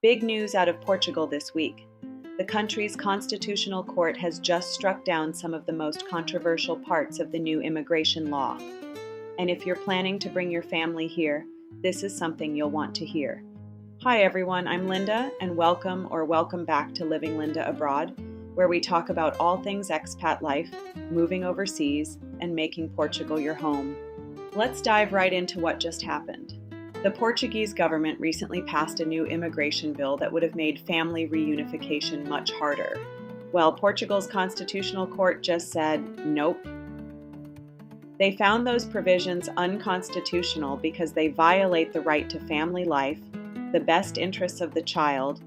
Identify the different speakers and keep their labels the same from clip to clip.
Speaker 1: Big news out of Portugal this week. The country's constitutional court has just struck down some of the most controversial parts of the new immigration law. And if you're planning to bring your family here, this is something you'll want to hear. Hi everyone, I'm Linda, and welcome back to Living Linda Abroad, where we talk about all things expat life, moving overseas, and making Portugal your home. Let's dive right into what just happened. The Portuguese government recently passed a new immigration bill that would have made family reunification much harder. Well, Portugal's Constitutional Court just said, nope. They found those provisions unconstitutional because they violate the right to family life, the best interests of the child,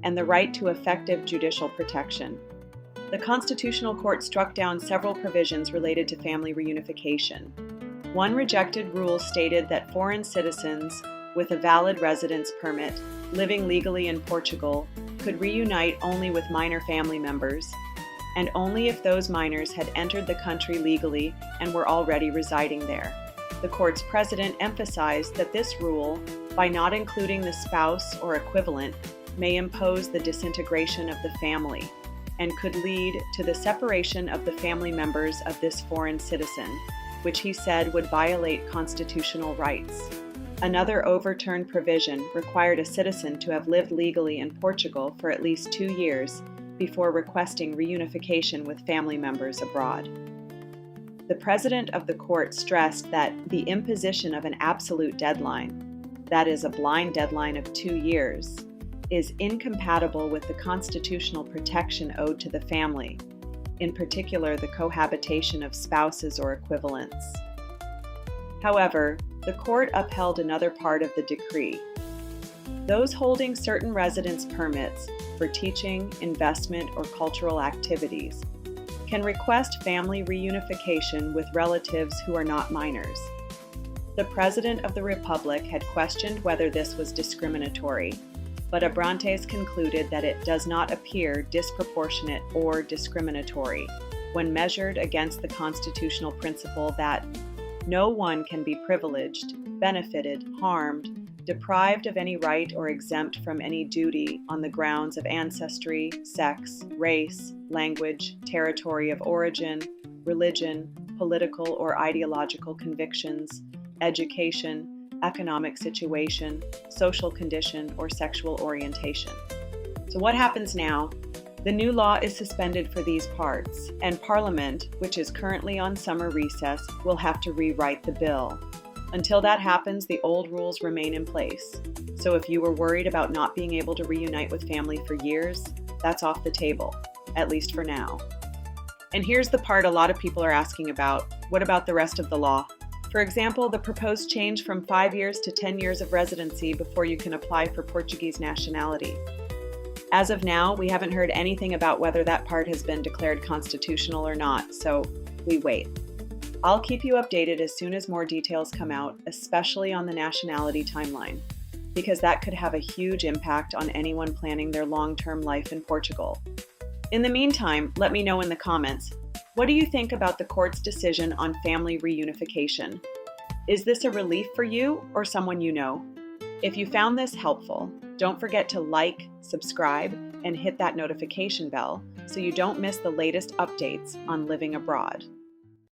Speaker 1: and the right to effective judicial protection. The Constitutional Court struck down several provisions related to family reunification. One rejected rule stated that foreign citizens with a valid residence permit living legally in Portugal could reunite only with minor family members, and only if those minors had entered the country legally and were already residing there. The court's president emphasized that this rule, by not including the spouse or equivalent, may impose the disintegration of the family and could lead to the separation of the family members of this foreign citizen, which he said would violate constitutional rights. Another overturned provision required a citizen to have lived legally in Portugal for at least 2 years before requesting reunification with family members abroad. The president of the court stressed that the imposition of an absolute deadline, that is, a blind deadline of 2 years, is incompatible with the constitutional protection owed to the family, in particular the cohabitation of spouses or equivalents. However, the court upheld another part of the decree. Those holding certain residence permits for teaching, investment, or cultural activities can request family reunification with relatives who are not minors. The President of the Republic had questioned whether this was discriminatory, but Abrantes concluded that it does not appear disproportionate or discriminatory when measured against the constitutional principle that no one can be privileged, benefited, harmed, deprived of any right or exempt from any duty on the grounds of ancestry, sex, race, language, territory of origin, religion, political or ideological convictions, education, economic situation, social condition, or sexual orientation. So what happens now? The new law is suspended for these parts, and Parliament, which is currently on summer recess, will have to rewrite the bill. Until that happens, the old rules remain in place. So if you were worried about not being able to reunite with family for years, that's off the table, at least for now. And here's the part a lot of people are asking about. What about the rest of the law? For example, the proposed change from 5 years to 10 years of residency before you can apply for Portuguese nationality. As of now, we haven't heard anything about whether that part has been declared constitutional or not, so we wait. I'll keep you updated as soon as more details come out, especially on the nationality timeline, because that could have a huge impact on anyone planning their long-term life in Portugal. In the meantime, let me know in the comments, what do you think about the court's decision on family reunification? Is this a relief for you or someone you know? If you found this helpful, don't forget to like, subscribe, and hit that notification bell so you don't miss the latest updates on living abroad.